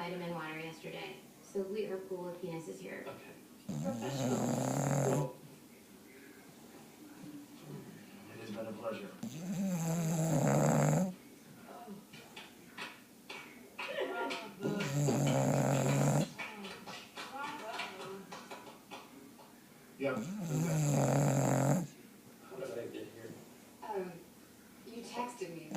vitamin water yesterday, so we are cool if penis is here. Okay. Professional. Well, it has been a pleasure. Yep. How did I get here? You texted me.